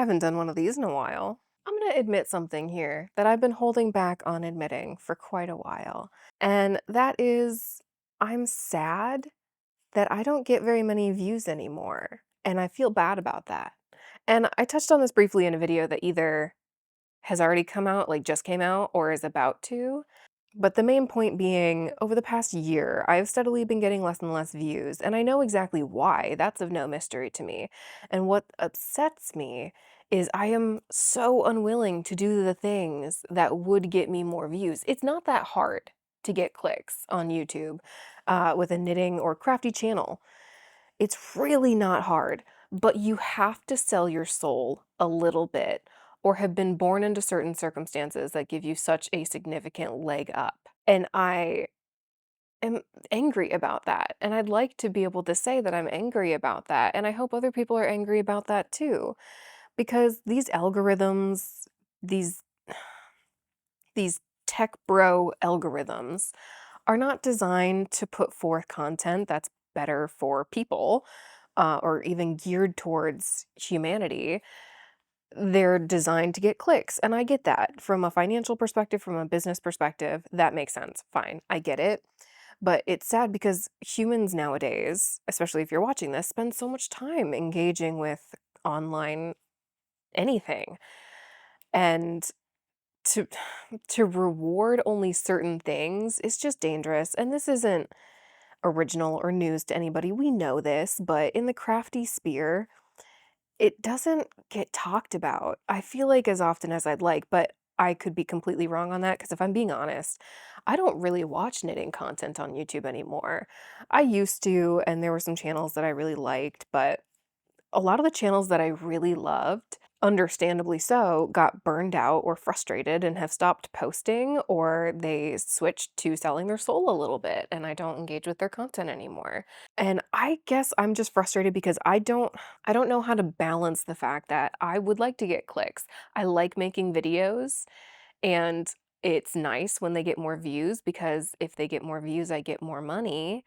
Haven't done one of these in a while. I'm gonna admit something here that I've been holding back on admitting for quite a while. And that is, I'm sad that I don't get very many views anymore. And I feel bad about that. And I touched on this briefly in a video that either has already come out, like just came out, or is about to. But the main point being, over the past year, I've steadily been getting less and less views, and I know exactly why. That's of no mystery to me. And what upsets me is I am so unwilling to do the things that would get me more views. It's not that hard to get clicks on YouTube with a knitting or crafty channel. It's really not hard, but you have to sell your soul a little bit or have been born into certain circumstances that give you such a significant leg up. And I am angry about that. And I'd like to be able to say that I'm angry about that. And I hope other people are angry about that too. Because these algorithms, these these tech bro algorithms are not designed to put forth content that's better for people or even geared towards humanity. They're designed to get clicks. And I get that from a financial perspective, from a business perspective. That makes sense. Fine. I get it. But it's sad because humans nowadays, especially if you're watching this, spend so much time engaging with online anything. And to to reward only certain things is just dangerous. And this isn't original or news to anybody. We know this, but in the crafty sphere, it doesn't get talked about. I feel like as often as I'd like, but I could be completely wrong on that because if I'm being honest, I don't really watch knitting content on YouTube anymore. I used to, and there were some channels that I really liked, but a lot of the channels that I really loved, understandably so, got burned out or frustrated and have stopped posting, or they switched to selling their soul a little bit, and I don't engage with their content anymore. And I guess I'm just frustrated because I don't know how to balance the fact that I would like to get clicks. I like making videos, and it's nice when they get more views because if they get more views, I get more money.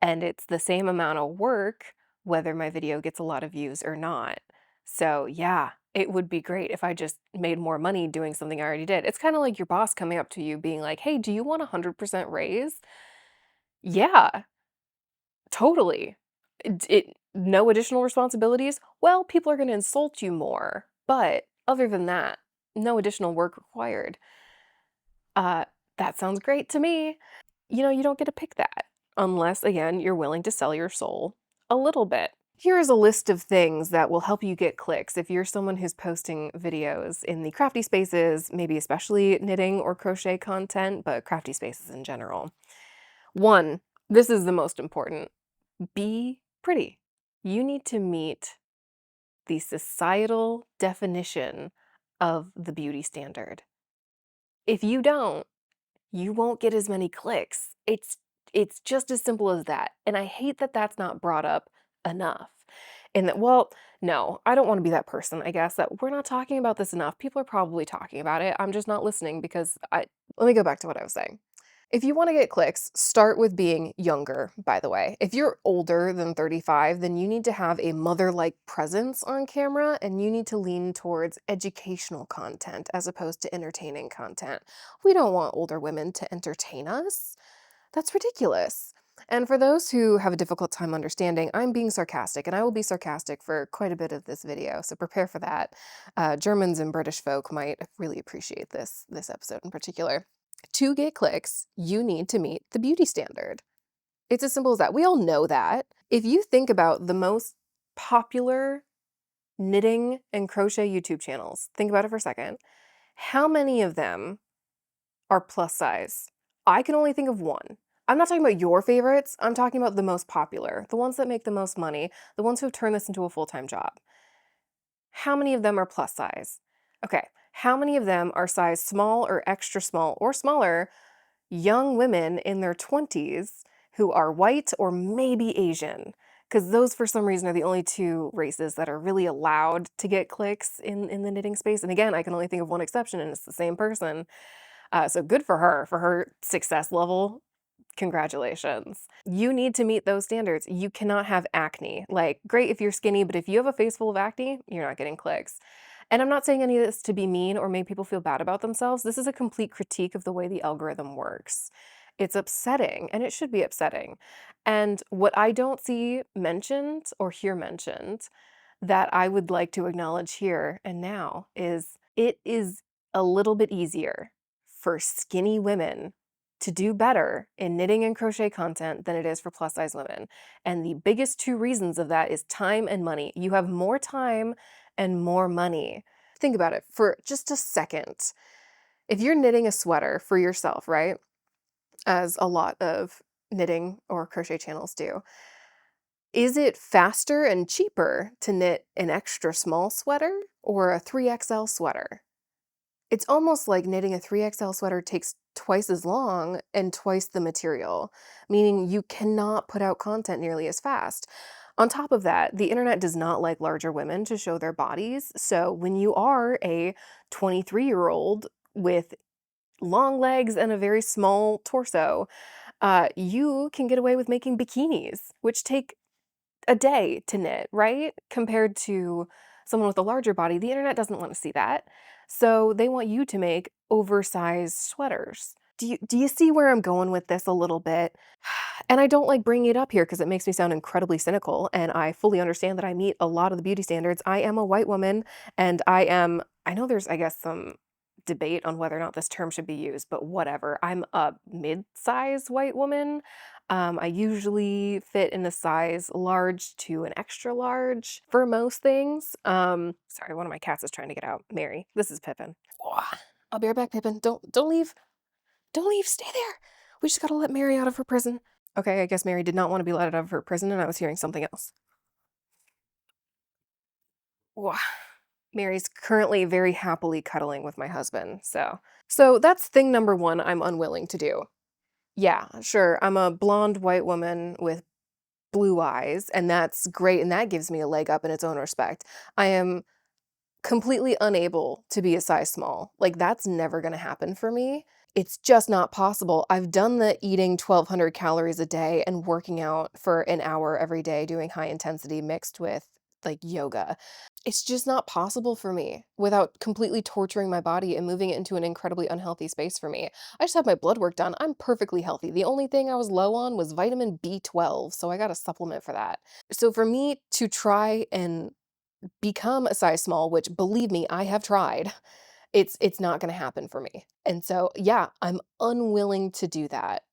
And it's the same amount of work whether my video gets a lot of views or not. So, yeah, it would be great if I just made more money doing something I already did. It's kinda like your boss coming up to you being like, "Hey, do you want a 100% raise?" Yeah, totally. No additional responsibilities? Well, people are gonna insult you more, but other than that, no additional work required. Uh, that sounds great to me. You don't get to pick that unless, again, you're willing to sell your soul a little bit. Here is a list of things that will help you get clicks if you're someone who's posting videos in the crafty spaces, maybe especially knitting or crochet content, but crafty spaces in general. One, this is the most important. Be pretty. You need to meet the societal definition of the beauty standard. If you don't, you won't get as many clicks. It's just as simple as that, and I hate that that's not brought up enough. And that well, no, I don't wanna be that person, I guess, that we're not talking about this enough. People are probably talking about it, I'm just not listening because I let me go back to what I was saying. If you wanna get clicks, start with being younger, by the way. If you're older than 35, then you need to have a mother-like presence on camera, and you need to lean towards educational content as opposed to entertaining content. We don't want older women to entertain us. That's ridiculous. And for those who have a difficult time understanding, I'm being sarcastic, and I will be sarcastic for quite a bit of this video, so prepare for that. Germans and British folk might really appreciate this episode in particular. To get clicks, you need to meet the beauty standard. It's as simple as that. We all know that. If you think about the most popular knitting and crochet YouTube channels, think about it for a second. How many of them are plus size? I can only think of one. I'm not talking about your favorites, I'm talking about the most popular, the ones that make the most money, the ones who have turned this into a full-time job. How many of them are plus size? Okay, how many of them are size small or extra small or smaller young women in their 20s who are white or maybe Asian? Because those, for some reason, are the only two races that are really allowed to get clicks in the knitting space. And again, I can only think of one exception, and it's the same person. So good for her success level Congratulations. You need to meet those standards. You cannot have acne. Like, great if you're skinny, but if you have a face full of acne, you're not getting clicks. And I'm not saying any of this to be mean or make people feel bad about themselves. This is a complete critique of the way the algorithm works. It's upsetting, and it should be upsetting. And what I don't see mentioned or hear mentioned that I would like to acknowledge here and now is it is a little bit easier for skinny women to do better in knitting and crochet content than it is for plus size women. And the biggest two reasons of that is time and money. You have more time and more money. Think about it for just a second. If you're knitting a sweater for yourself, right? As a lot of knitting or crochet channels do, is it faster and cheaper to knit an extra small sweater or a 3XL sweater? It's almost like knitting a 3XL sweater takes twice as long and twice the material, meaning you cannot put out content nearly as fast. On top of that, the internet does not like larger women to show their bodies. So when you are a 23-year-old with long legs and a very small torso, you can get away with making bikinis, which take a day to knit, right? Compared to someone with a larger body, the internet doesn't want to see that. So they want you to make oversized sweaters. Do you see where I'm going with this a little bit? And I don't like bringing it up here because it makes me sound incredibly cynical, and I fully understand that I meet a lot of the beauty standards. I am a white woman, and I know there's, I guess, some debate on whether or not this term should be used, but whatever. I'm a mid-size white woman. I usually fit in a size large to an extra large for most things. Sorry, one of my cats is trying to get out. Mary, this is Pippin. I'll be right back, Pippin. Don't leave. Don't leave. Stay there. We just gotta let Mary out of her prison. Okay, I guess Mary did not want to be let out of her prison, and I was hearing something else. Wah. Mary's currently very happily cuddling with my husband, so that's thing number one I'm unwilling to do. Yeah, sure, I'm a blonde white woman with blue eyes, and that's great, and that gives me a leg up in its own respect. I am completely unable to be a size small. Like, that's never gonna happen for me. It's just not possible. I've done the eating 1,200 calories a day and working out for an hour every day doing high intensity mixed with, like, yoga. It's just not possible for me without completely torturing my body and moving it into an incredibly unhealthy space for me. I just had my blood work done. I'm perfectly healthy. The only thing I was low on was vitamin B12, so I got a supplement for that. So for me to try and become a size small, which believe me, I have tried, it's not gonna happen for me. And so, yeah, I'm unwilling to do that.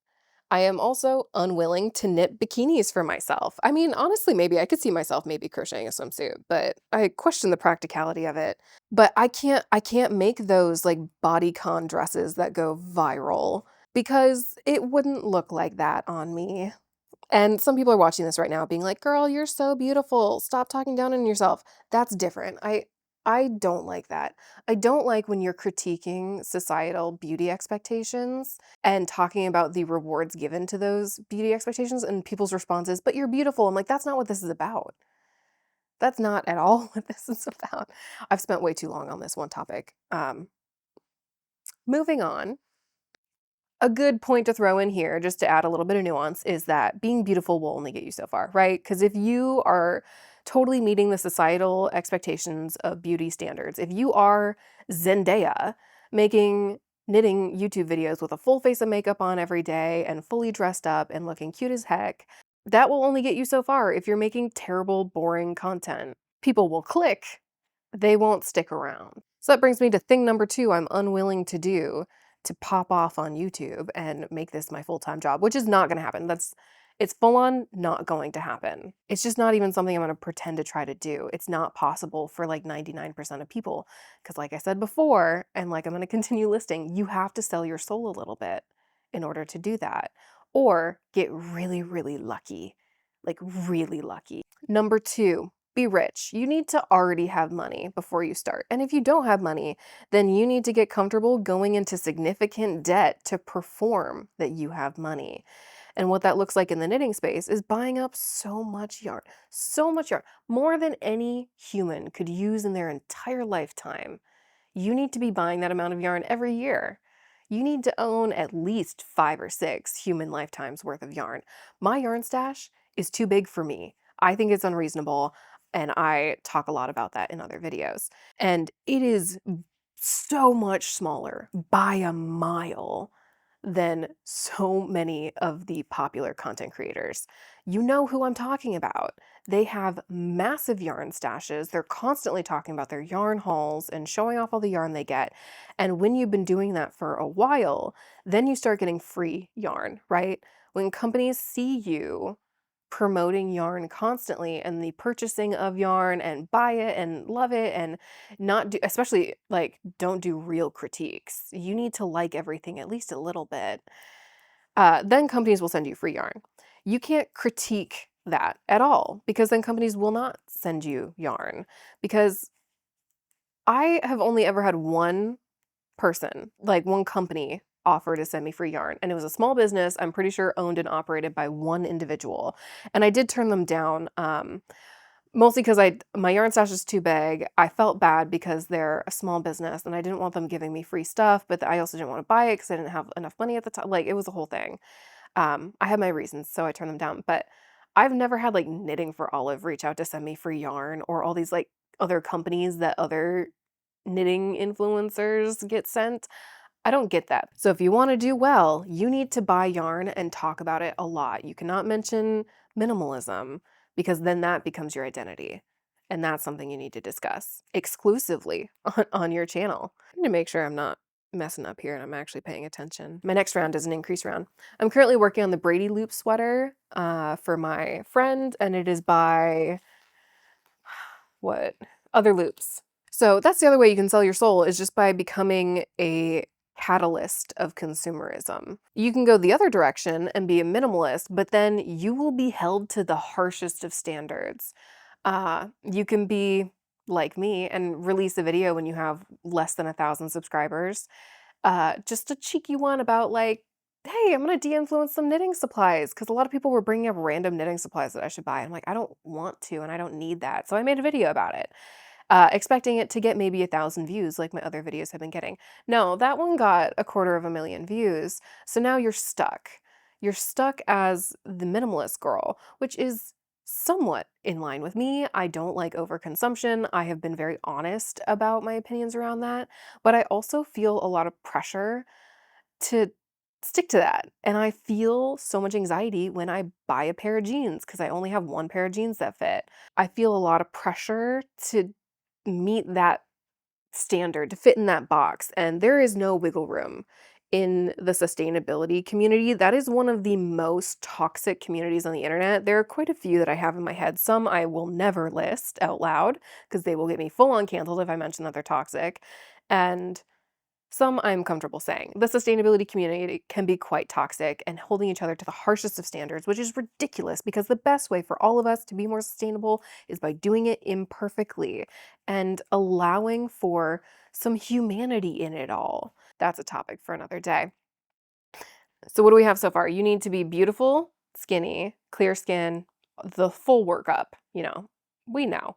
I am also unwilling to knit bikinis for myself. I mean, honestly, maybe I could see myself maybe crocheting a swimsuit, but I question the practicality of it. But I can't make those like bodycon dresses that go viral because it wouldn't look like that on me. And some people are watching this right now being like, "Girl, you're so beautiful. Stop talking down on yourself." That's different. I don't like that. I don't like when you're critiquing societal beauty expectations and talking about the rewards given to those beauty expectations and people's responses, "But you're beautiful." I'm like, "That's not what this is about. That's not at all what this is about." I've spent way too long on this one topic. Moving on. A good point to throw in here, just to add a little bit of nuance, is that being beautiful will only get you so far, right? Because if you are totally meeting the societal expectations of beauty standards, if you are Zendaya making knitting YouTube videos with a full face of makeup on every day and fully dressed up and looking cute as heck, that will only get you so far if you're making terrible, boring content. People will click, they won't stick around. So that brings me to thing number two I'm unwilling to do to pop off on YouTube and make this my full-time job, which is not gonna happen. It's full on not going to happen. It's just not even something I'm gonna pretend to try to do. It's not possible for like 99% of people. Because like I said before, and like I'm gonna continue listing, you have to sell your soul a little bit in order to do that. Or get really, really lucky. Like really lucky. Number two, be rich. You need to already have money before you start. And if you don't have money, then you need to get comfortable going into significant debt to perform that you have money. And what that looks like in the knitting space is buying up so much yarn, more than any human could use in their entire lifetime. You need to be buying that amount of yarn every year. you need to own at least 5 or 6 human lifetimes worth of yarn. My yarn stash is too big for me. I think it's unreasonable, and I talk a lot about that in other videos. And it is so much smaller by a mile than so many of the popular content creators. You know who I'm talking about. They have massive yarn stashes. They're constantly talking about their yarn hauls and showing off all the yarn they get. And when you've been doing that for a while, then you start getting free yarn, right? When companies see you promoting yarn constantly and the purchasing of yarn and buy it and love it and not do, especially like, don't do real critiques. You need to like everything at least a little bit. Then companies will send you free yarn. You can't critique that at all because then companies will not send you yarn. Because I have only ever had one person, like one company, offer to send me free yarn. And it was a small business, I'm pretty sure owned and operated by one individual. And I did turn them down. Mostly because my yarn stash is too big. I felt bad because they're a small business and I didn't want them giving me free stuff, but I also didn't want to buy it because I didn't have enough money at the time. Like, it was a whole thing. I had my reasons, so I turned them down. But I've never had like Knitting for Olive reach out to send me free yarn, or all these like other companies that other knitting influencers get sent. I don't get that. So if you want to do well, you need to buy yarn and talk about it a lot. You cannot mention minimalism because then that becomes your identity. And that's something you need to discuss exclusively on your channel. I need to make sure I'm not messing up here and I'm actually paying attention. My next round is an increase round. I'm currently working on the Brady Loop sweater for my friend, and it is by what? Other Loops. So that's the other way you can sell your soul, is just by becoming a catalyst of consumerism. You can go the other direction and be a minimalist, but then you will be held to the harshest of standards. You can be like me and release a video when you have less than 1,000 subscribers. Just a cheeky one about like, hey, I'm gonna de-influence some knitting supplies, because a lot of people were bringing up random knitting supplies that I should buy. I'm like, I don't want to, and I don't need that. So I made a video about it, expecting it to get maybe 1,000 views like my other videos have been getting. No, that one got 250,000 views. So now you're stuck. You're stuck as the minimalist girl, which is somewhat in line with me. I don't like overconsumption. I have been very honest about my opinions around that, but I also feel a lot of pressure to stick to that. And I feel so much anxiety when I buy a pair of jeans because I only have one pair of jeans that fit. I feel a lot of pressure to meet that standard, to fit in that box, and there is no wiggle room in the sustainability community. That is one of the most toxic communities on the internet. There are quite a few that I have in my head. Some I will never list out loud because they will get me full on canceled if I mention that they're toxic. And some I'm comfortable saying. The sustainability community can be quite toxic and holding each other to the harshest of standards, which is ridiculous because the best way for all of us to be more sustainable is by doing it imperfectly and allowing for some humanity in it all. That's a topic for another day. So, what do we have so far? You need to be beautiful, skinny, clear skin, the full workup. We know.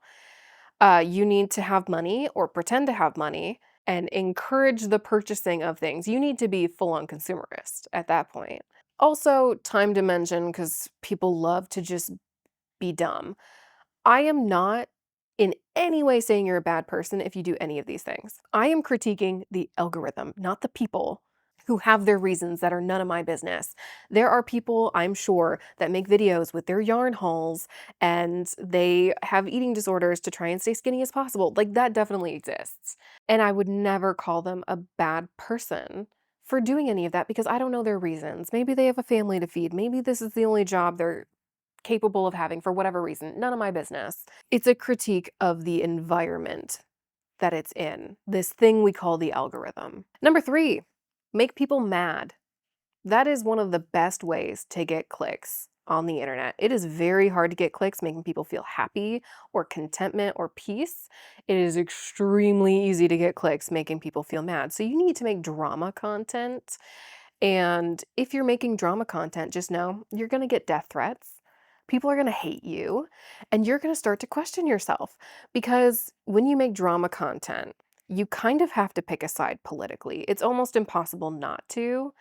You need to have money or pretend to have money and encourage the purchasing of things. You need to be full on consumerist at that point. Also, time dimension, because people love to just be dumb. I am not in any way saying you're a bad person if you do any of these things. I am critiquing the algorithm, not the people who have their reasons that are none of my business. There are people, I'm sure, that make videos with their yarn hauls and they have eating disorders to try and stay skinny as possible. Like, that definitely exists. And I would never call them a bad person for doing any of that because I don't know their reasons. Maybe they have a family to feed. Maybe this is the only job they're capable of having for whatever reason. None of my business. It's a critique of the environment that it's in, this thing we call the algorithm. Number 3, make people mad. That is one of the best ways to get clicks on the internet. It is very hard to get clicks making people feel happy or contentment or peace. It is extremely easy to get clicks making people feel mad. So you need to make drama content. And if you're making drama content, just know you're going to get death threats. People are going to hate you, and you're going to start to question yourself, because when you make drama content, you kind of have to pick a side politically. It's almost impossible not to.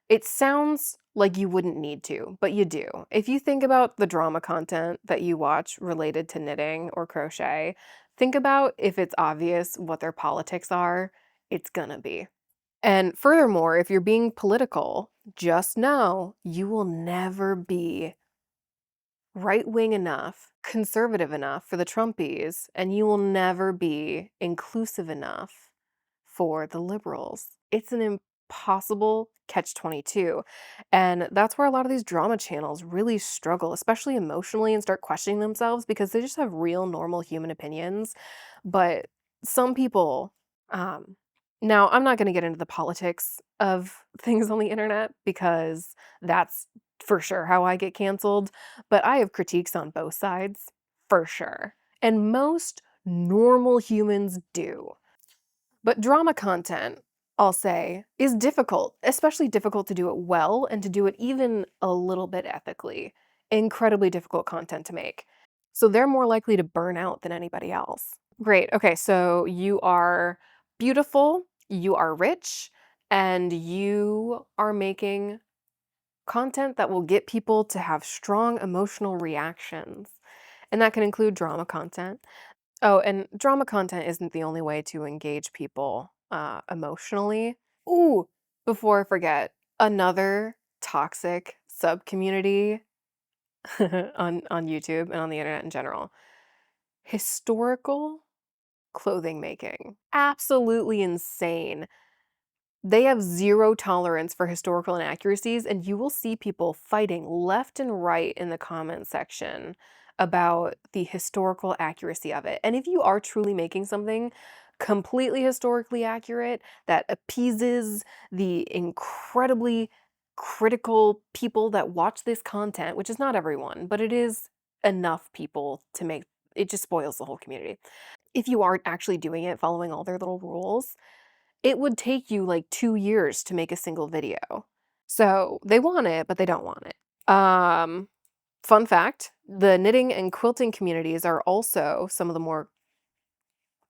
It sounds like you wouldn't need to, but you do. If you think about the drama content that you watch related to knitting or crochet, think about if it's obvious what their politics are, it's gonna be. And furthermore, if you're being political, just know you will never be right-wing enough, conservative enough for the Trumpies, and you will never be inclusive enough for the liberals. It's an impossible catch-22, and that's where a lot of these drama channels really struggle, especially emotionally, and start questioning themselves because they just have real, normal human opinions. But some people, um now, I'm not gonna get into the politics of things on the internet because that's for sure how I get canceled, but I have critiques on both sides, for sure, and most normal humans do. But drama content, I'll say, is difficult, especially difficult to do it well and to do it even a little bit ethically. Incredibly difficult content to make. So they're more likely to burn out than anybody else. Great. Okay, so you are beautiful, you are rich, and you are making content that will get people to have strong emotional reactions. And that can include drama content. Oh, and drama content isn't the only way to engage people emotionally. Ooh, before I forget, another toxic sub-community on YouTube and on the internet in general. Historical clothing making. Absolutely insane. They have zero tolerance for historical inaccuracies, and you will see people fighting left and right in the comment section about the historical accuracy of it. And if you are truly making something completely historically accurate that appeases the incredibly critical people that watch this content, which is not everyone, but it is enough people to make it just spoils the whole community. If you aren't actually doing it, following all their little rules, it would take you like 2 years to make a single video. So, they want it, but they don't want it. Fun fact, the knitting and quilting communities are also some of the more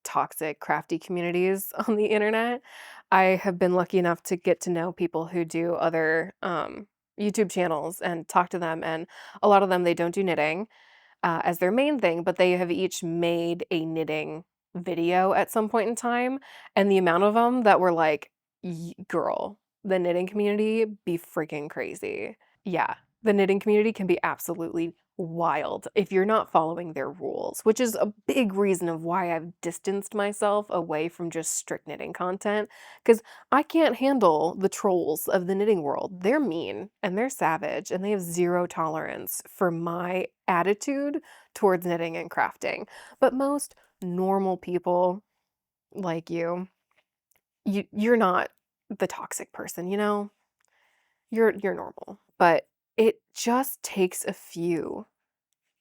toxic, crafty communities on the internet. I have been lucky enough to get to know people who do other, YouTube channels and talk to them, and a lot of them, they don't do knitting as their main thing, but they have each made a knitting video at some point in time, and the amount of them that were like, Girl, the knitting community be freaking crazy." Yeah, the knitting community can be absolutely wild if you're not following their rules, which is a big reason of why I've distanced myself away from just strict knitting content. Because I can't handle the trolls of the knitting world. They're mean, and they're savage, and they have zero tolerance for my attitude towards knitting and crafting. But most normal people like you're not the toxic person, you know? You're normal. But it just takes a few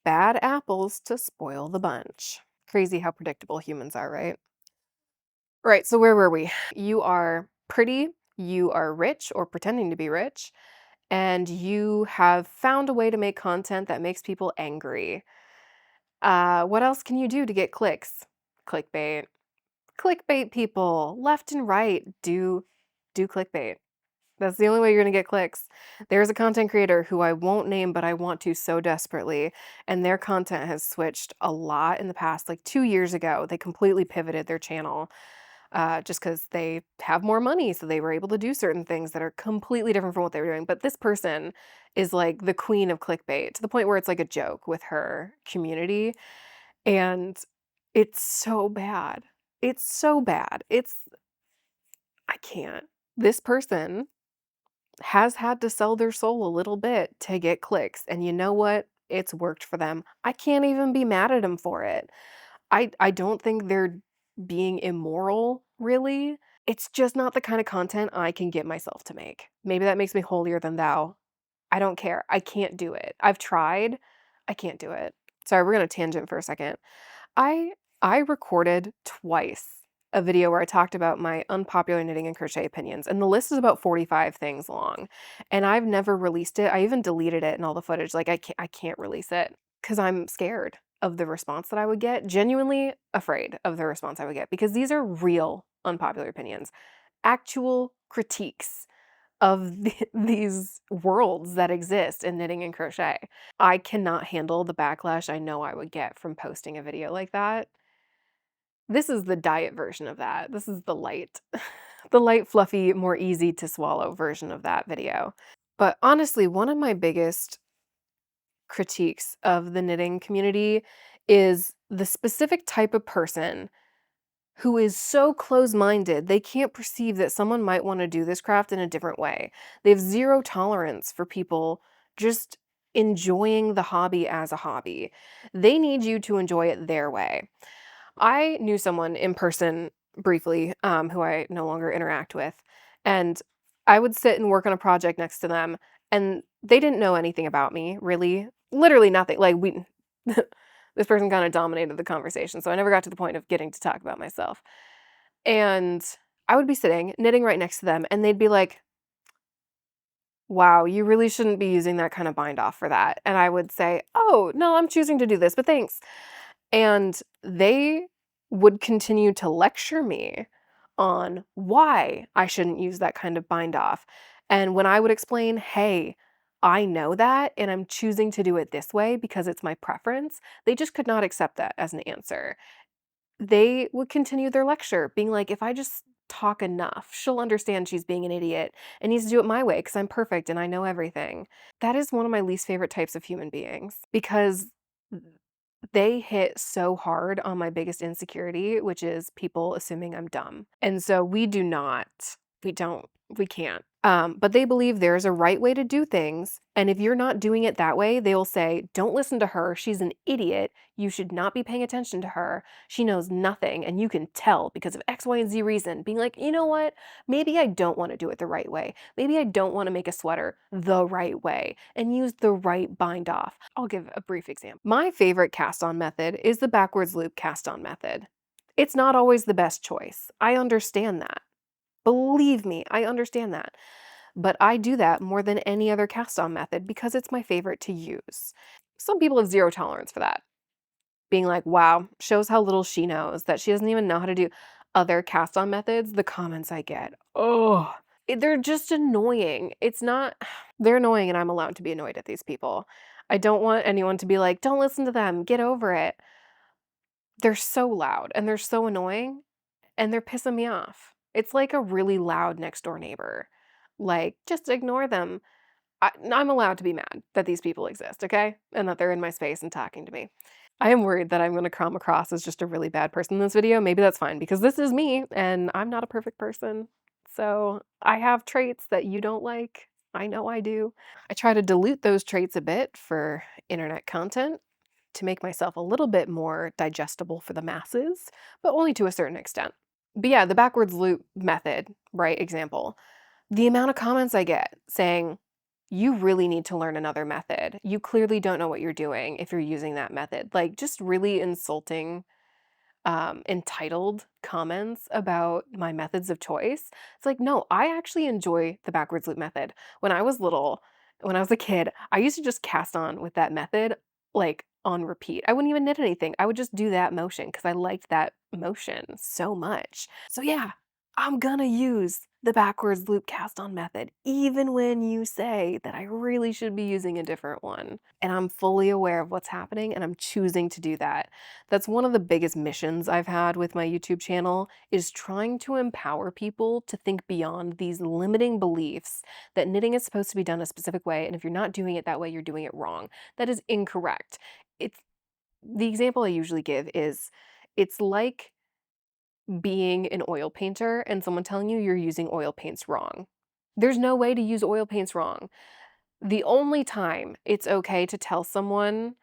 bad apples to spoil the bunch. Crazy how predictable humans are, right? Right, so where were we? You are pretty, you are rich or pretending to be rich, and you have found a way to make content that makes people angry. What else can you do to get clicks? Clickbait. Clickbait people, left and right, do clickbait. That's the only way you're gonna get clicks. There's a content creator who I won't name, but I want to so desperately, and their content has switched a lot in the past. Like 2 years ago, they completely pivoted their channel, just because they have more money, so they were able to do certain things that are completely different from what they were doing. But this person is like the queen of clickbait to the point where it's like a joke with her community, and it's so bad. It's so bad. I can't. This person has had to sell their soul a little bit to get clicks, and you know what? It's worked for them. I can't even be mad at them for it. I don't think they're being immoral, really. It's just not the kind of content I can get myself to make. Maybe that makes me holier than thou. I don't care. I can't do it. I've tried. I can't do it. Sorry, we're gonna tangent for a second. I I recorded twice a video where I talked about my unpopular knitting and crochet opinions, and the list is about 45 things long, and I've never released it. I even deleted it and all the footage. Like I can't release it because 'cause I'm scared. of the response that I would get, genuinely afraid of the response I would get, because these are real unpopular opinions, actual critiques of these worlds that exist in knitting and crochet. I cannot handle the backlash I know I would get from posting a video like that. This is the diet version of that. This is the light, the light, fluffy, more easy to swallow version of that video. But honestly, one of my biggest critiques of the knitting community is the specific type of person who is so close-minded, they can't perceive that someone might wanna do this craft in a different way. They have zero tolerance for people just enjoying the hobby as a hobby. They need you to enjoy it their way. I knew someone in person briefly, who I no longer interact with, and I would sit and work on a project next to them, and they didn't know anything about me, really. Literally nothing. Like, we this person kinda dominated the conversation, so I never got to the point of getting to talk about myself. And I would be sitting, knitting right next to them, and they'd be like, "Wow, you really shouldn't be using that kind of bind off for that." And I would say, "Oh, no, I'm choosing to do this, but thanks." And they would continue to lecture me on why I shouldn't use that kind of bind off. And when I would explain, "Hey, I know that, and I'm choosing to do it this way because it's my preference," they just could not accept that as an answer. They would continue their lecture, being like, "If I just talk enough, she'll understand she's being an idiot and needs to do it my way because I'm perfect and I know everything." That is one of my least favorite types of human beings because they hit so hard on my biggest insecurity, which is people assuming I'm dumb. And so we can't. But they believe there's a right way to do things. And if you're not doing it that way, they'll say, "Don't listen to her. She's an idiot. You should not be paying attention to her. She knows nothing. And you can tell because of X, Y, and Z reason." Being like, you know what? Maybe I don't want to do it the right way. Maybe I don't want to make a sweater the right way and use the right bind off. I'll give a brief example. My favorite cast on method is the backwards loop cast on method. It's not always the best choice. I understand that. Believe me, I understand that. But I do that more than any other cast on method because it's my favorite to use. Some people have zero tolerance for that, being like, "Wow, shows how little she knows, that she doesn't even know how to do other cast on methods." The comments I get, oh, they're just annoying. It's not, they're annoying and I'm allowed to be annoyed at these people. I don't want anyone to be like, "Don't listen to them, get over it." They're so loud and they're so annoying and they're pissing me off. It's like a really loud next door neighbor. Like, just ignore them. I'm allowed to be mad that these people exist, okay? And that they're in my space and talking to me. I am worried that I'm gonna come across as just a really bad person in this video. Maybe that's fine because this is me and I'm not a perfect person. So I have traits that you don't like. I know I do. I try to dilute those traits a bit for internet content to make myself a little bit more digestible for the masses, but only to a certain extent. But yeah, the backwards loop method, right, example. The amount of comments I get saying, "You really need to learn another method. You clearly don't know what you're doing if you're using that method." Like, just really insulting, entitled comments about my methods of choice. It's like, no, I actually enjoy the backwards loop method. When I was little, when I was a kid, I used to just cast on with that method, like, on repeat. I wouldn't even knit anything. I would just do that motion because I liked that motion so much. So yeah, I'm gonna use the backwards loop cast on method, even when you say that I really should be using a different one. And I'm fully aware of what's happening and I'm choosing to do that. That's one of the biggest missions I've had with my YouTube channel is trying to empower people to think beyond these limiting beliefs that knitting is supposed to be done a specific way, and if you're not doing it that way, you're doing it wrong. That is incorrect. It's the example I usually give is it's like being an oil painter and someone telling you you're using oil paints wrong. There's no way to use oil paints wrong. The only time it's okay to tell someone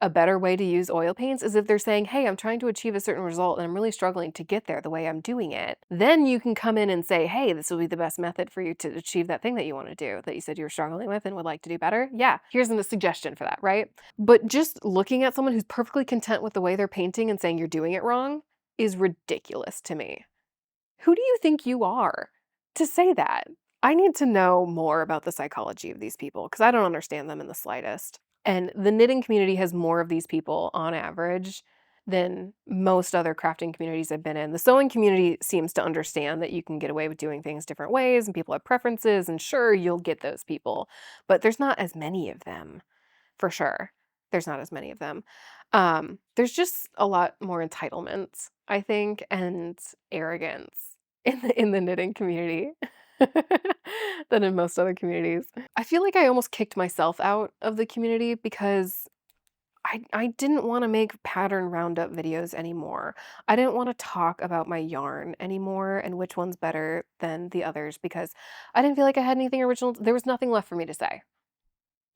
a better way to use oil paints is if they're saying, "Hey, I'm trying to achieve a certain result and I'm really struggling to get there the way I'm doing it." Then you can come in and say, "Hey, this will be the best method for you to achieve that thing that you want to do that you said you were struggling with and would like to do better. Yeah, here's a suggestion for that," right? But just looking at someone who's perfectly content with the way they're painting and saying you're doing it wrong is ridiculous to me. Who do you think you are to say that? I need to know more about the psychology of these people because I don't understand them in the slightest. And the knitting community has more of these people on average than most other crafting communities I've been in. The sewing community seems to understand that you can get away with doing things different ways and people have preferences, and sure, you'll get those people, but there's not as many of them for sure. There's not as many of them. There's just a lot more entitlement, I think, and arrogance in the knitting community than in most other communities. I feel like I almost kicked myself out of the community because I didn't want to make pattern roundup videos anymore. I didn't want to talk about my yarn anymore and which one's better than the others because I didn't feel like I had anything original. There was nothing left for me to say.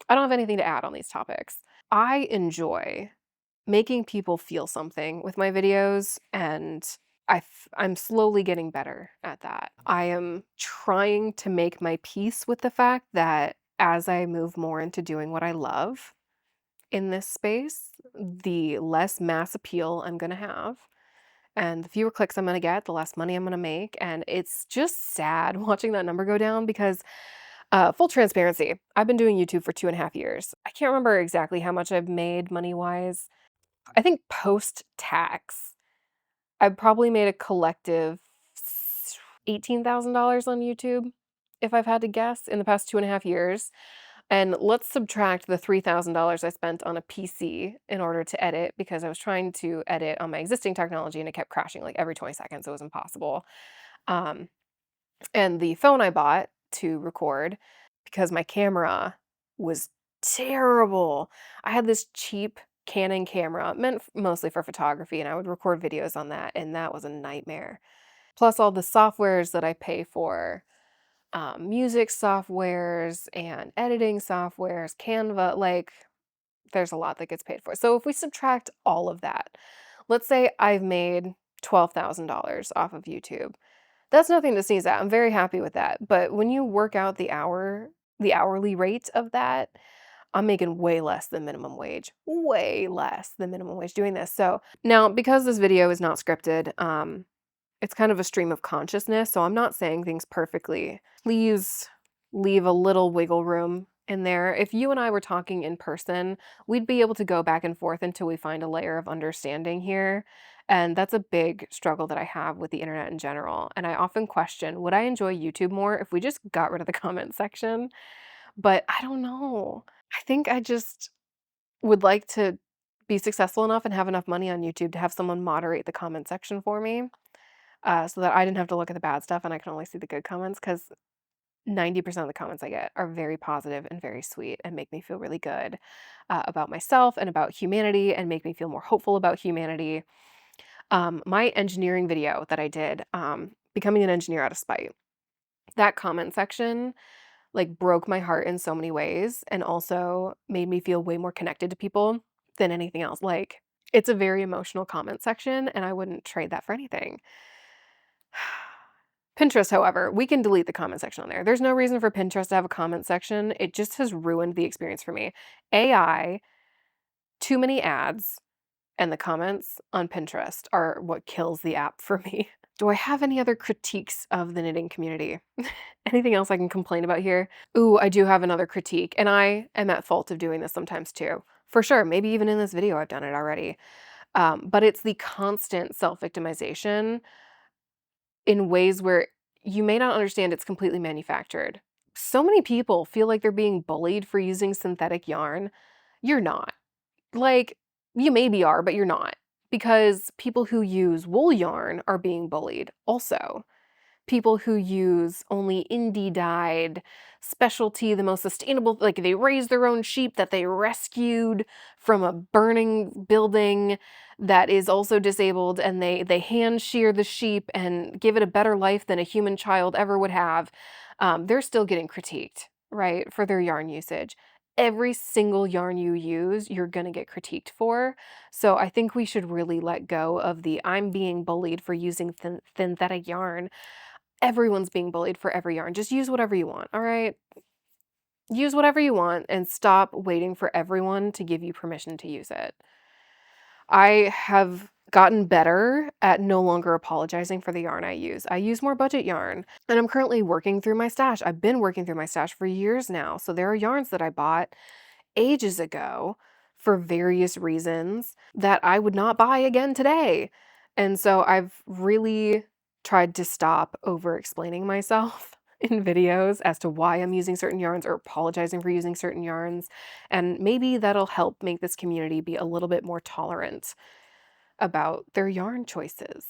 I don't have anything to add on these topics. I enjoy making people feel something with my videos, and I'm slowly getting better at that. I am trying to make my peace with the fact that as I move more into doing what I love in this space, the less mass appeal I'm gonna have, and the fewer clicks I'm gonna get, the less money I'm gonna make, and it's just sad watching that number go down because full transparency, I've been doing YouTube for 2.5 years. I can't remember exactly how much I've made money-wise. I think post-tax, I've probably made a collective $18,000 on YouTube, if I've had to guess, in the past 2.5 years. And let's subtract the $3,000 I spent on a PC in order to edit because I was trying to edit on my existing technology and it kept crashing like every 20 seconds. It was impossible. Um, and the phone I bought to record because my camera was terrible. I had this cheap Canon camera meant mostly for photography, and I would record videos on that, and that was a nightmare. Plus all the softwares that I pay for, music softwares and editing softwares, Canva, like there's a lot that gets paid for. So if we subtract all of that, let's say I've made $12,000 off of YouTube. That's nothing to sneeze at. I'm very happy with that. But when you work out the hourly rate of that, I'm making way less than minimum wage. Way less than minimum wage doing this. So now because this video is not scripted, it's kind of a stream of consciousness, so I'm not saying things perfectly. Please leave a little wiggle room in there. If you and I were talking in person, we'd be able to go back and forth until we find a layer of understanding here. And that's a big struggle that I have with the internet in general. And I often question, would I enjoy YouTube more if we just got rid of the comment section? But I don't know. I think I just would like to be successful enough and have enough money on YouTube to have someone moderate the comment section for me, so that I didn't have to look at the bad stuff and I can only see the good comments. Because 90% of the comments I get are very positive and very sweet and make me feel really good, about myself and about humanity and make me feel more hopeful about humanity. My engineering video that I did, becoming an engineer out of spite, that comment section, like, broke my heart in so many ways and also made me feel way more connected to people than anything else. Like, it's a very emotional comment section, and I wouldn't trade that for anything. Pinterest, however, we can delete the comment section on there. There's no reason for Pinterest to have a comment section. It just has ruined the experience for me. AI, too many ads, and the comments on Pinterest are what kills the app for me. Do I have any other critiques of the knitting community? Anything else I can complain about here? Ooh, I do have another critique, and I am at fault of doing this sometimes too. For sure, maybe even in this video I've done it already. But it's the constant self-victimization in ways where you may not understand it's completely manufactured. So many people feel like they're being bullied for using synthetic yarn. You're not. Like, you maybe are, but you're not. Because people who use wool yarn are being bullied also. People who use only indie dyed specialty, the most sustainable, like they raise their own sheep that they rescued from a burning building that is also disabled, and they hand shear the sheep and give it a better life than a human child ever would have. They're still getting critiqued, right, for their yarn usage. Every single yarn you use, you're gonna get critiqued for. So I think we should really let go of the I'm being bullied for using synthetic yarn. Everyone's being bullied for every yarn. Just use whatever you want, all right? Use whatever you want and stop waiting for everyone to give you permission to use it. I have gotten better at no longer apologizing for the yarn I use. I use more budget yarn, and I'm currently working through my stash. I've been working through my stash for years now. So there are yarns that I bought ages ago for various reasons that I would not buy again today. And so I've really tried to stop over explaining myself in videos as to why I'm using certain yarns or apologizing for using certain yarns. And maybe that'll help make this community be a little bit more tolerant about their yarn choices.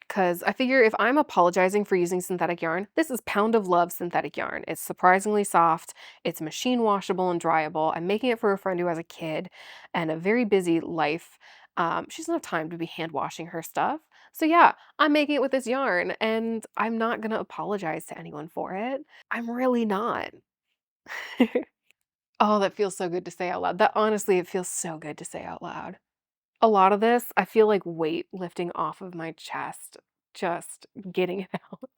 Because I figure if I'm apologizing for using synthetic yarn, this is Pound of Love synthetic yarn. It's surprisingly soft, it's machine washable and dryable. I'm making it for a friend who has a kid and a very busy life. She doesn't have time to be hand washing her stuff. So, yeah, I'm making it with this yarn and I'm not going to apologize to anyone for it. I'm really not. Oh, that feels so good to say out loud. That honestly, it feels so good to say out loud. A lot of this, I feel like weight lifting off of my chest, just getting it out.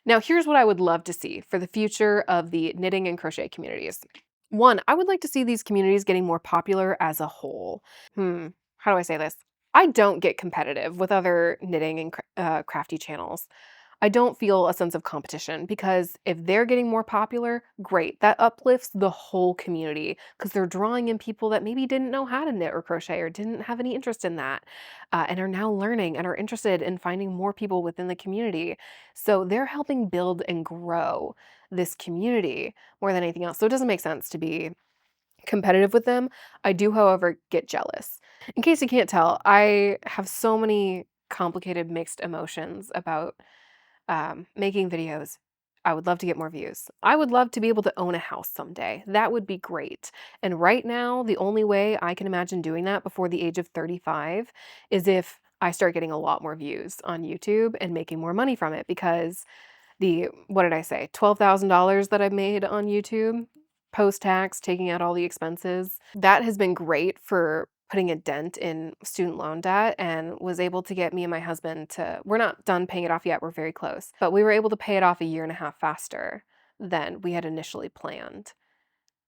Now, here's what I would love to see for the future of the knitting and crochet communities. One, I would like to see these communities getting more popular as a whole. How do I say this? I don't get competitive with other knitting and crafty channels. I don't feel a sense of competition because if they're getting more popular, great. That uplifts the whole community because they're drawing in people that maybe didn't know how to knit or crochet or didn't have any interest in that and are now learning and are interested in finding more people within the community. So they're helping build and grow this community more than anything else. So it doesn't make sense to be competitive with them. I do, however, get jealous. In case you can't tell, I have so many complicated mixed emotions about making videos. I would love to get more views. I would love to be able to own a house someday. That would be great. And right now, the only way I can imagine doing that before the age of 35 is if I start getting a lot more views on YouTube and making more money from it because what did I say, $12,000 that I made on YouTube post-tax, taking out all the expenses. That has been great for putting a dent in student loan debt and was able to get me and my husband we're not done paying it off yet, we're very close, but we were able to pay it off a year and a half faster than we had initially planned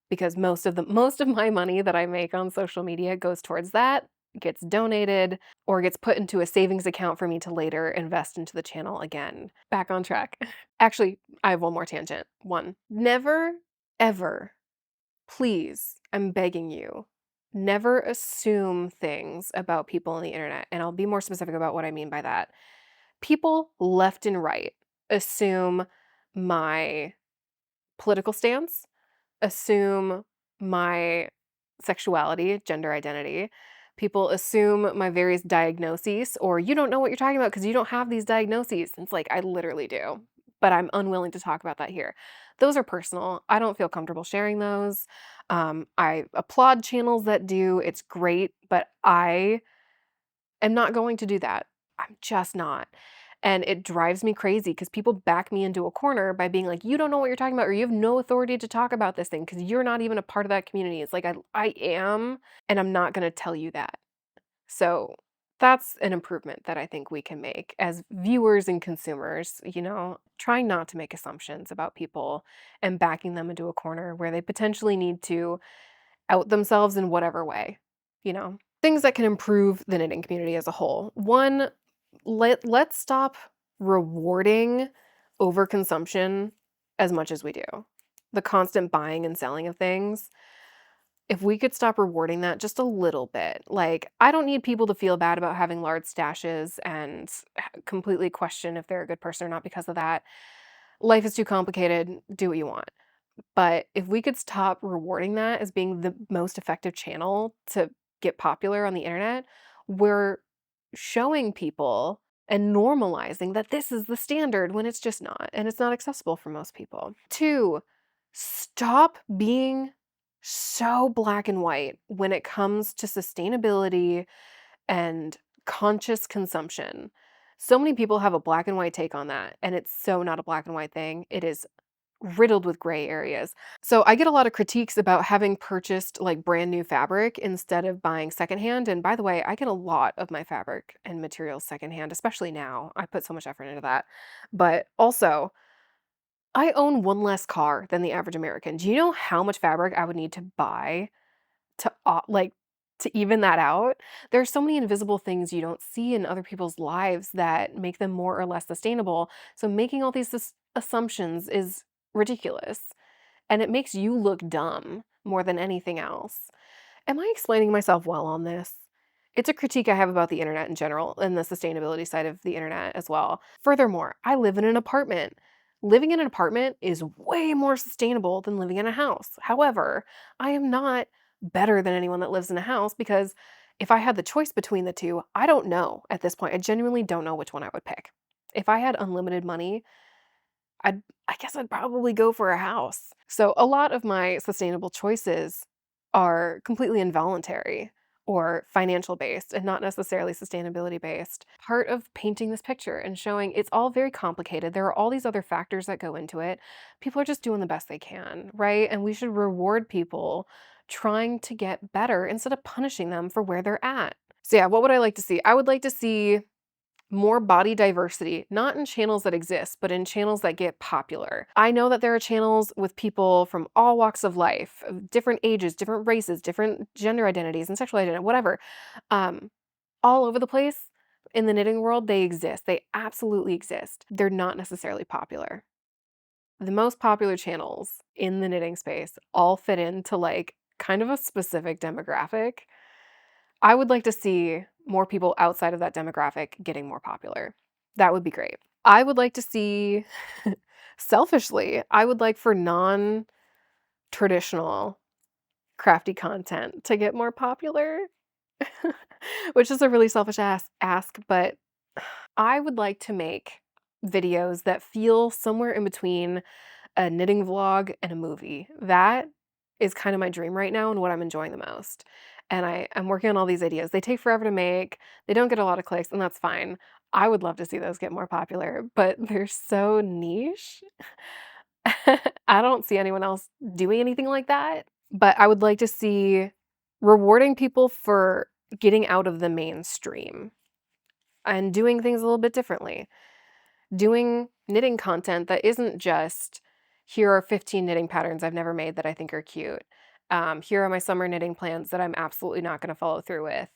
because most of my money that I make on social media goes towards that, gets donated, or gets put into a savings account for me to later invest into the channel again. Back on track. Actually, I have one more tangent. One. Never, ever, please, I'm begging you, never assume things about people on the internet. And I'll be more specific about what I mean by that. People left and right assume my political stance, assume my sexuality, gender identity. People assume my various diagnoses, or you don't know what you're talking about because you don't have these diagnoses. It's like, I literally do, but I'm unwilling to talk about that here. Those are personal. I don't feel comfortable sharing those. I applaud channels that do, it's great, but I am not going to do that. I'm just not. And it drives me crazy because people back me into a corner by being like, you don't know what you're talking about, or you have no authority to talk about this thing because you're not even a part of that community. It's like, I am, and I'm not going to tell you that. So that's an improvement that I think we can make as viewers and consumers, trying not to make assumptions about people and backing them into a corner where they potentially need to out themselves in whatever way, you know? Things that can improve the knitting community as a whole. One, let's stop rewarding overconsumption as much as we do. The constant buying and selling of things. If we could stop rewarding that just a little bit. Like, I don't need people to feel bad about having large stashes and completely question if they're a good person or not because of that. Life is too complicated. Do what you want. But if we could stop rewarding that as being the most effective channel to get popular on the internet, we're showing people and normalizing that this is the standard when it's just not, and it's not accessible for most people. Two, stop being so black and white when it comes to sustainability and conscious consumption. So many people have a black and white take on that, and it's so not a black and white thing. It is riddled with gray areas. So I get a lot of critiques about having purchased like brand new fabric instead of buying secondhand. And by the way, I get a lot of my fabric and materials secondhand, especially now. I put so much effort into that. But also, I own one less car than the average American. Do you know how much fabric I would need to buy to to even that out? There are so many invisible things you don't see in other people's lives that make them more or less sustainable. So making all these assumptions is ridiculous, and it makes you look dumb more than anything else. Am I explaining myself well on this? It's a critique I have about the internet in general and the sustainability side of the internet as well. Furthermore, I live in an apartment. Living in an apartment is way more sustainable than living in a house. However, I am not better than anyone that lives in a house because if I had the choice between the two, I don't know at this point. I genuinely don't know which one I would pick. If I had unlimited money, I guess I'd probably go for a house. So a lot of my sustainable choices are completely involuntary or financial based and not necessarily sustainability based. Part of painting this picture and showing it's all very complicated. There are all these other factors that go into it. People are just doing the best they can, right? And we should reward people trying to get better instead of punishing them for where they're at. So yeah, what would I like to see? I would like to see more body diversity, not in channels that exist, but in channels that get popular. I know that there are channels with people from all walks of life, of different ages, different races, different gender identities and sexual identity, whatever, um, all over the place. In the knitting world, they exist. They absolutely exist. They're not necessarily popular. The most popular channels in the knitting space all fit into like kind of a specific demographic. I would like to see more people outside of that demographic getting more popular. That would be great. I would like to see, selfishly, I would like for non-traditional crafty content to get more popular, which is a really selfish ask, but I would like to make videos that feel somewhere in between a knitting vlog and a movie. That is kind of my dream right now and what I'm enjoying the most. And I'm working on all these ideas. They take forever to make. They don't get a lot of clicks, and that's fine. I would love to see those get more popular, but they're so niche. I don't see anyone else doing anything like that. But I would like to see rewarding people for getting out of the mainstream and doing things a little bit differently. Doing knitting content that isn't just, here are 15 knitting patterns I've never made that I think are cute. Here are my summer knitting plans that I'm absolutely not going to follow through with.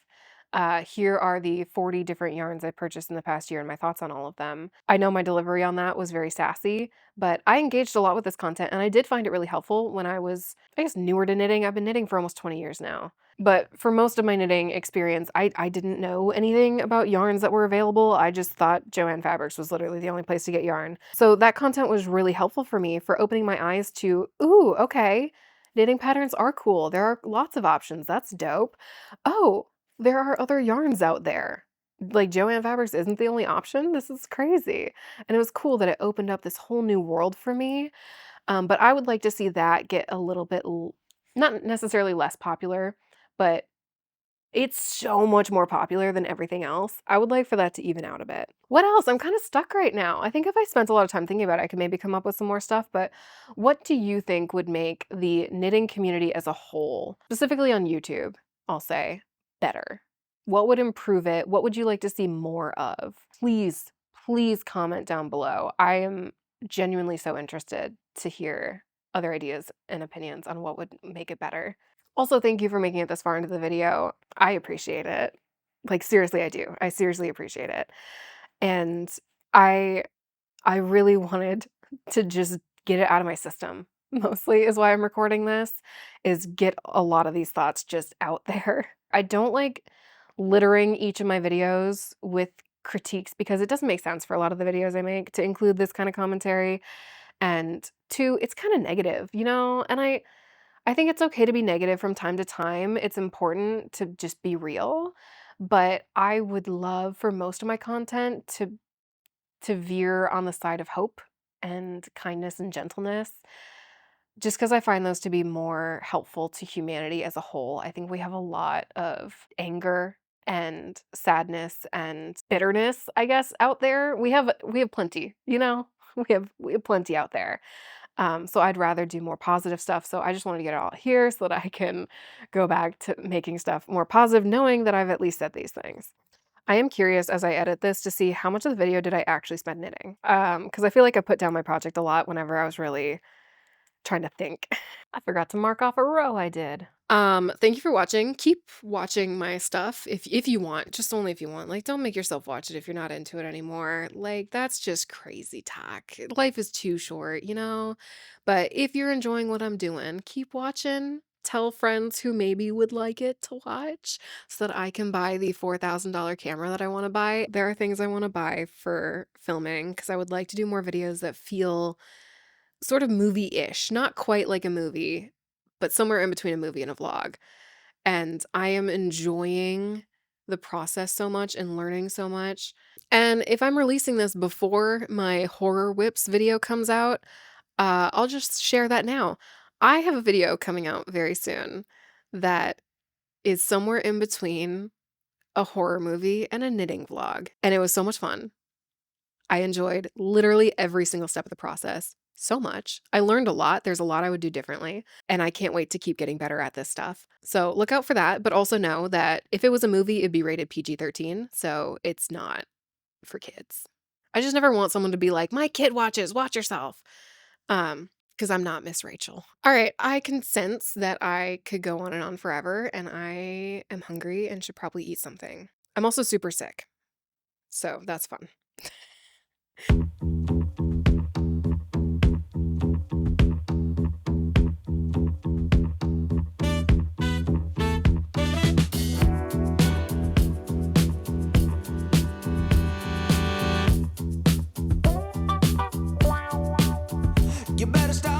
Here are the 40 different yarns I purchased in the past year and my thoughts on all of them. I know my delivery on that was very sassy, but I engaged a lot with this content and I did find it really helpful when I was, I guess, newer to knitting. I've been knitting for almost 20 years now. But for most of my knitting experience, I didn't know anything about yarns that were available. I just thought Joann Fabrics was literally the only place to get yarn. So that content was really helpful for me for opening my eyes to, ooh, okay, knitting patterns are cool. There are lots of options. That's dope. Oh, there are other yarns out there. Like Joann Fabrics isn't the only option. This is crazy. And it was cool that it opened up this whole new world for me. But I would like to see that get a little bit, not necessarily less popular, but it's so much more popular than everything else. I would like for that to even out a bit. What else? I'm kind of stuck right now. I think if I spent a lot of time thinking about it, I could maybe come up with some more stuff, but what do you think would make the knitting community as a whole, specifically on YouTube, I'll say, better? What would improve it? What would you like to see more of? Please, please comment down below. I am genuinely so interested to hear other ideas and opinions on what would make it better. Also, thank you for making it this far into the video. I appreciate it. Like, seriously, I do. I seriously appreciate it. And I I really wanted to just get it out of my system. Mostly is why I'm recording this, is get a lot of these thoughts just out there. I don't like littering each of my videos with critiques because it doesn't make sense for a lot of the videos I make to include this kind of commentary. And two, it's kind of negative, you know? And I think it's okay to be negative from time to time. It's important to just be real, but I would love for most of my content to veer on the side of hope and kindness and gentleness, just because I find those to be more helpful to humanity as a whole. I think we have a lot of anger and sadness and bitterness, I guess, out there. We have plenty, you know? We have plenty out there. So I'd rather do more positive stuff. So I just wanted to get it all here so that I can go back to making stuff more positive, knowing that I've at least said these things. I am curious as I edit this to see how much of the video did I actually spend knitting. Because I feel like I put down my project a lot whenever I was really Trying to think. I forgot to mark off a row I did. Thank you for watching. Keep watching my stuff if you want, just only if you want. Like, don't make yourself watch it if you're not into it anymore. Like, that's just crazy talk. Life is too short, you know? But if you're enjoying what I'm doing, keep watching. Tell friends who maybe would like it to watch so that I can buy the $4,000 camera that I want to buy. There are things I want to buy for filming because I would like to do more videos that feel sort of movie-ish, not quite like a movie, but somewhere in between a movie and a vlog. And I am enjoying the process so much and learning so much. And if I'm releasing this before my horror whips video comes out, I'll just share that now. I have a video coming out very soon that is somewhere in between a horror movie and a knitting vlog. And it was so much fun. I enjoyed literally every single step of the process so much. I learned a lot. There's a lot I would do differently, and I can't wait to keep getting better at this stuff. So look out for that, but also know that if it was a movie, it'd be rated PG-13, so it's not for kids. I just never want someone to be like, "My kid watches, watch yourself." Because I'm not Miss Rachel. All right, I can sense that I could go on and on forever, and I am hungry and should probably eat something. I'm also super sick, so that's fun. You better stop.